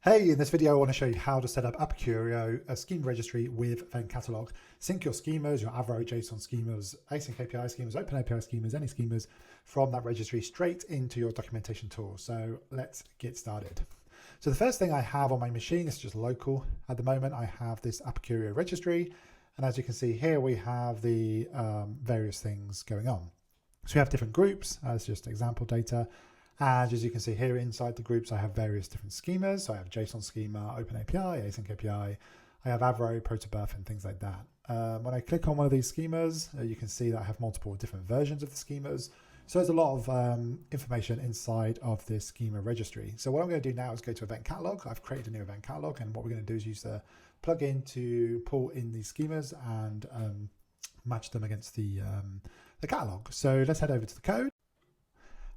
Hey, in this video I want to show you how to set up Apicurio, a schema registry with EventCatalog. Sync your schemas, your Avro, JSON schemas, async API schemas, Open API schemas, any schemas from that registry straight into your documentation tool. So let's get started. So the first thing I have on my machine is just local. At the moment I have this Apicurio registry, and as you can see here we have the various things going on. So we have different groups, as just example data. And as you can see here inside the groups, I have various different schemas. So I have JSON schema, Open API, Async API. I have Avro, Protobuf, and things like that. When I click on one of these schemas, you can see that I have multiple different versions of the schemas. So there's a lot of information inside of this schema registry. So what I'm going to do now is go to EventCatalog. I've created a new EventCatalog, and what we're going to do is use the plugin to pull in these schemas and match them against the catalog. So let's head over to the code.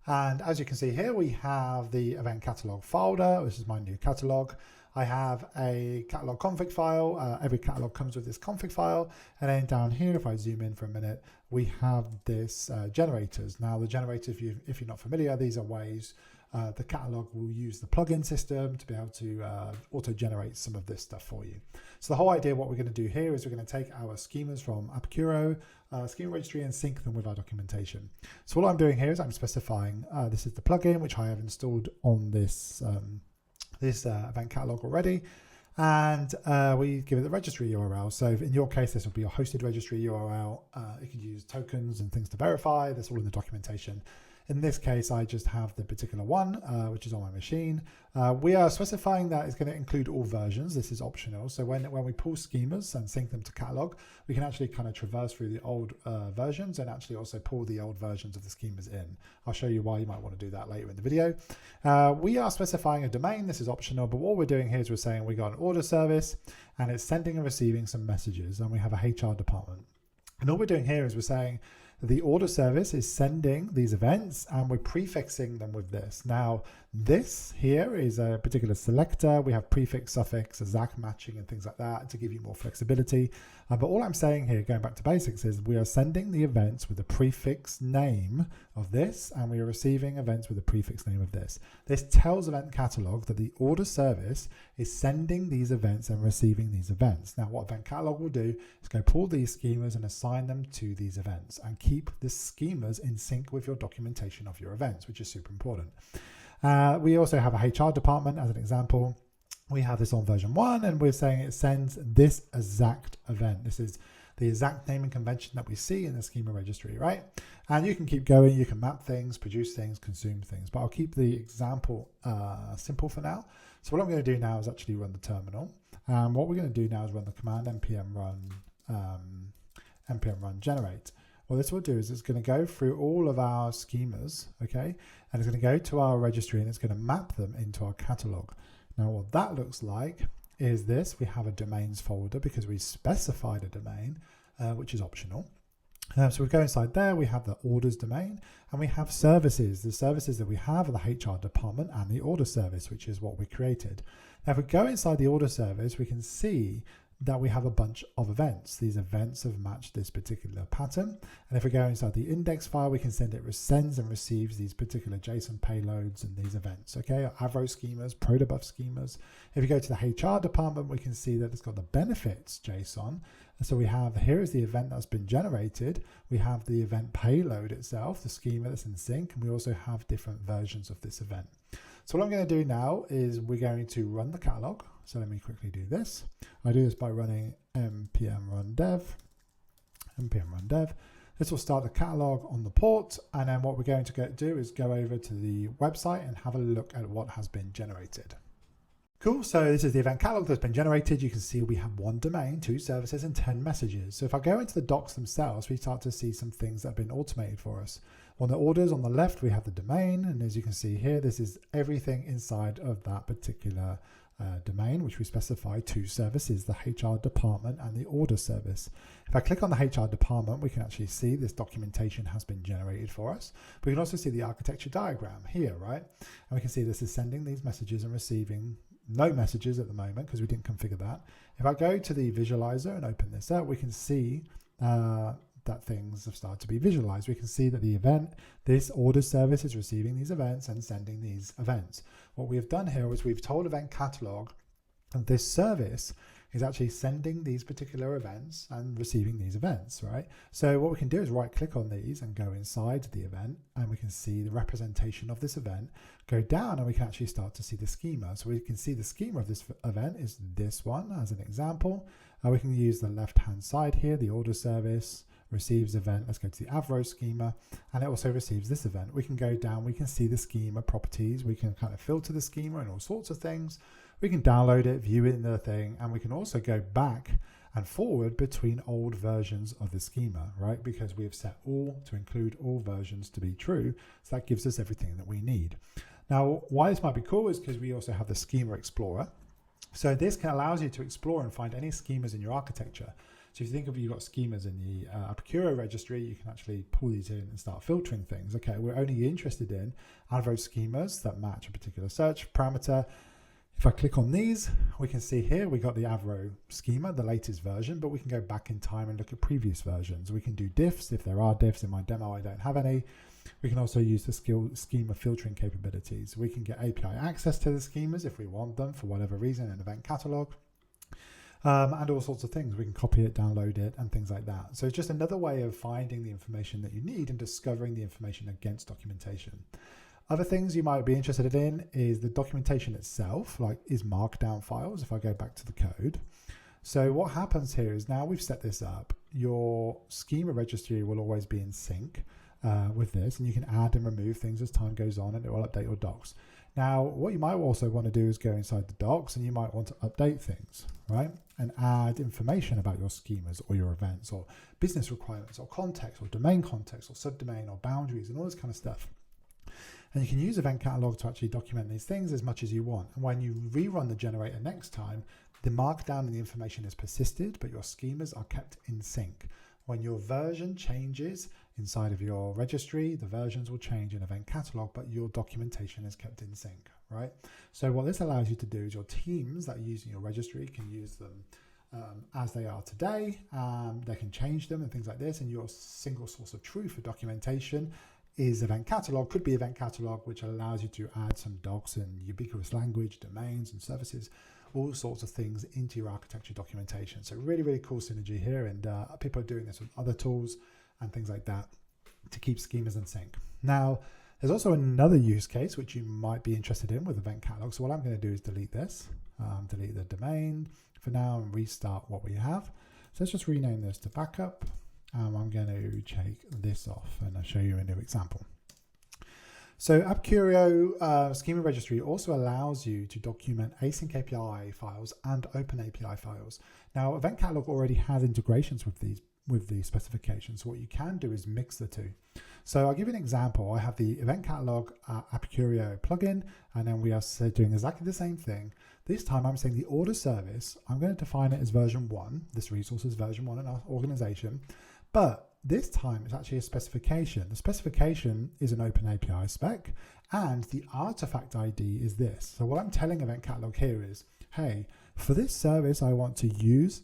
And as you can see here, we have the EventCatalog folder. This is my new catalog. I have a catalog config file. Every catalog comes with this config file. And then down here, if I zoom in for a minute, we have this generators. Now the generators, if you're not familiar, these are ways the catalog will use the plugin system to be able to auto-generate some of this stuff for you. So the whole idea, what we're going to do here is we're going to take our schemas from Apicurio schema registry and sync them with our documentation. So what I'm doing here is I'm specifying this is the plugin which I have installed on this EventCatalog already, and we give it the registry URL. So in your case, this will be a hosted registry URL. You can use tokens and things to verify. That's all in the documentation. In this case, I just have the particular one, which is on my machine. We are specifying that it's going to include all versions. This is optional. So when we pull schemas and sync them to catalog, we can actually kind of traverse through the old versions and actually also pull the old versions of the schemas in. I'll show you why you might want to do that later in the video. We are specifying a domain. This is optional, but what we're doing here is we're saying we got an order service and it's sending and receiving some messages, and we have a HR department. And all we're doing here is we're saying the order service is sending these events and we're prefixing them with this. Now, this here is a particular selector. We have prefix, suffix, exact matching and things like that to give you more flexibility. But all I'm saying here, going back to basics, is we are sending the events with the prefix name of this, and we are receiving events with the prefix name of this. This tells EventCatalog that the order service is sending these events and receiving these events. Now, what EventCatalog will do is go pull these schemas and assign them to these events and keep the schemas in sync with your documentation of your events, which is super important. We also have a HR department as an example. We have this on version 1, and we're saying it sends this exact event. This is the exact naming convention that we see in the schema registry, right? And you can keep going. You can map things, produce things, consume things, but I'll keep the example simple for now. So what I'm going to do now is actually run the terminal. What we're going to do now is run the command npm run generate. What this will do is it's going to go through all of our schemas, okay? And it's going to go to our registry and it's going to map them into our catalog. Now, what that looks like is this. We have a domains folder because we specified a domain, which is optional. So we go inside there, we have the orders domain, and we have services. The services that we have are the HR department and the order service, which is what we created. Now, if we go inside the order service, we can see that we have a bunch of events. These events have matched this particular pattern. And if we go inside the index file, we can send it sends and receives these particular JSON payloads and these events, okay? Avro schemas, Protobuf schemas. If you go to the HR department, we can see that it's got the benefits JSON. And so we have, here is the event that's been generated. We have the event payload itself, the schema that's in sync, and we also have different versions of this event. So what I'm going to do now is we're going to run the catalog. So let me quickly do this. I do this by running npm run dev. This will start the catalog on the port, and then what we're going to do is go over to the website and have a look at what has been generated. Cool, so this is the event catalog that's been generated. You can see we have 1 domain, 2 services, and 10 messages. So if I go into the docs themselves, we start to see some things that have been automated for us. On the orders on the left, we have the domain, and as you can see here, this is everything inside of that particular domain, which we specify 2 services, the HR department and the order service. If I click on the HR department, we can actually see this documentation has been generated for us. We can also see the architecture diagram here, right? And we can see this is sending these messages and receiving no messages at the moment because we didn't configure that. If I go to the visualizer and open this up, we can see that things have started to be visualized. We can see that the event, this order service is receiving these events and sending these events. What we have done here is we've told EventCatalog that this service is actually sending these particular events and receiving these events, right? So what we can do is right click on these and go inside the event, and we can see the representation of this event. Go down and we can actually start to see the schema. So we can see the schema of this event is this one as an example. We can use the left hand side here, the order service receives event. Let's go to the Avro schema, and it also receives this event. We can go down, we can see the schema properties. We can kind of filter the schema and all sorts of things. We can download it, view it in the thing, and we can also go back and forward between old versions of the schema, right? Because we have set all to include all versions to be true. So that gives us everything that we need. Now, why this might be cool is because we also have the Schema Explorer. So this allows you to explore and find any schemas in your architecture. So if you think of, you've got schemas in the Apicurio registry, you can actually pull these in and start filtering things. Okay, we're only interested in Avro schemas that match a particular search parameter. If I click on these, we can see here we got the Avro schema, the latest version, but we can go back in time and look at previous versions. We can do diffs if there are diffs. In my demo, I don't have any. We can also use the schema filtering capabilities. We can get API access to the schemas if we want them for whatever reason in EventCatalog, and all sorts of things. We can copy it, download it, and things like that. So it's just another way of finding the information that you need and discovering the information against documentation. Other things you might be interested in is the documentation itself, like is markdown files, if I go back to the code. So what happens here is now we've set this up, your schema registry will always be in sync with this, and you can add and remove things as time goes on, and it will update your docs. Now, what you might also want to do is go inside the docs, and you might want to update things, right? And add information about your schemas or your events or business requirements or context or domain context or subdomain or boundaries and all this kind of stuff. And you can use EventCatalog to actually document these things as much as you want. And when you rerun the generator next time, the markdown and the information is persisted, but your schemas are kept in sync. When your version changes inside of your registry, the versions will change in EventCatalog, but your documentation is kept in sync, right? So what this allows you to do is your teams that are using your registry can use them as they are today. They can change them and things like this, and your single source of truth for documentation is EventCatalog, could be EventCatalog, which allows you to add some docs and ubiquitous language, domains and services, all sorts of things into your architecture documentation. So really, really cool synergy here, and people are doing this with other tools and things like that to keep schemas in sync. Now, there's also another use case which you might be interested in with EventCatalog. So what I'm going to do is delete this, delete the domain for now, and restart what we have. So let's just rename this to backup. I'm going to take this off and I'll show you a new example. So Apicurio Schema Registry also allows you to document async API files and open API files. Now, EventCatalog already has integrations with these specifications. So what you can do is mix the two. So I'll give you an example. I have the EventCatalog Apicurio plugin, and then we are doing exactly the same thing. This time I'm saying the order service, I'm going to define it as version 1. This resource is version 1 in our organization. But this time it's actually a specification. The specification is an open API spec, and the artifact ID is this. So what I'm telling EventCatalog here is, hey, for this service, I want to use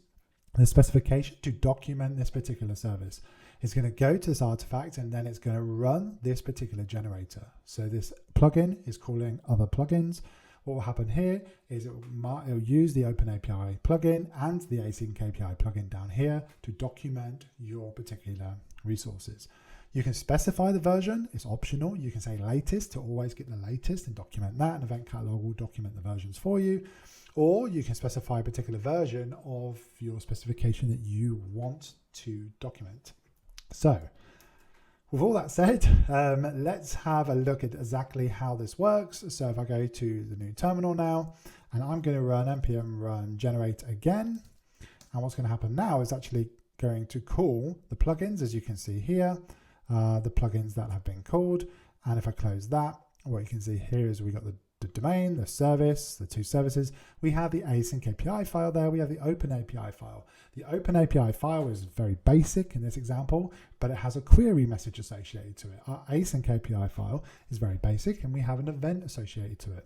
the specification to document this particular service. It's going to go to this artifact, and then it's going to run this particular generator. So this plugin is calling other plugins. What will happen here is it will use the OpenAPI plugin and the Async API plugin down here to document your particular resources. You can specify the version, it's optional. You can say latest to always get the latest and document that, and EventCatalog will document the versions for you. Or you can specify a particular version of your specification that you want to document. So, with all that said, let's have a look at exactly how this works. So if I go to the new terminal now, and I'm going to run npm run generate again. And what's going to happen now is actually going to call the plugins, as you can see here, the plugins that have been called. And if I close that, what you can see here is we got the domain, the service, the two services. We have the async API file there. We have the open API file. The open API file is very basic in this example, but it has a query message associated to it. Our async API file is very basic, and we have an event associated to it.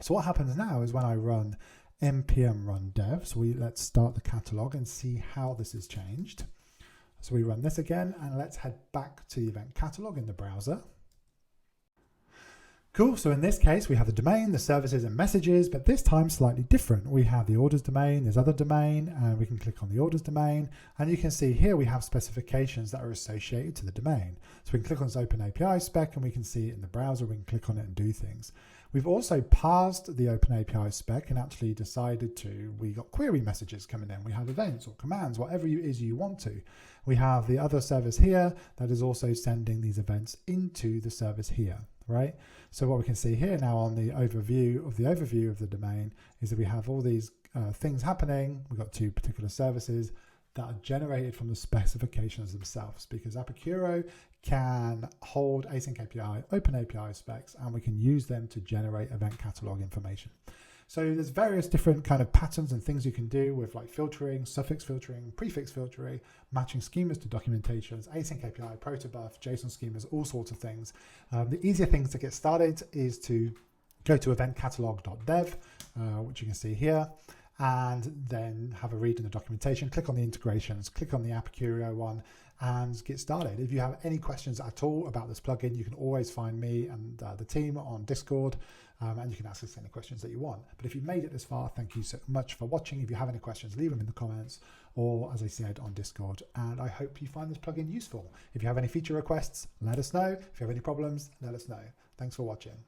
So what happens now is when I run npm run dev, so let's start the catalog and see how this has changed. So we run this again, and let's head back to the event catalog in the browser. Cool, so in this case, we have the domain, the services and messages, but this time slightly different. We have the orders domain, there's other domain, and we can click on the orders domain. And you can see here we have specifications that are associated to the domain. So we can click on this Open API spec and we can see it in the browser, we can click on it and do things. We've also parsed the Open API spec and actually decided we got query messages coming in. We have events or commands, whatever it is you want to. We have the other service here that is also sending these events into the service here, right? So what we can see here now on the overview of the domain is that we have all these things happening. We've got two particular services that are generated from the specifications themselves, because Apicurio can hold async API, Open API specs, and we can use them to generate event catalog information. So there's various different kind of patterns and things you can do with like filtering, suffix filtering, prefix filtering, matching schemas to documentations, async API, protobuf, JSON schemas, all sorts of things. The easier things to get started is to go to eventcatalog.dev, which you can see here, and then have a read in the documentation, click on the integrations, click on the Apicurio one, and get started. If you have any questions at all about this plugin, you can always find me and the team on Discord, and you can ask us any questions that you want. But if you've made it this far, thank you so much for watching. If you have any questions, leave them in the comments or, as I said, on Discord. And I hope you find this plugin useful. If you have any feature requests, let us know. If you have any problems, let us know. Thanks for watching.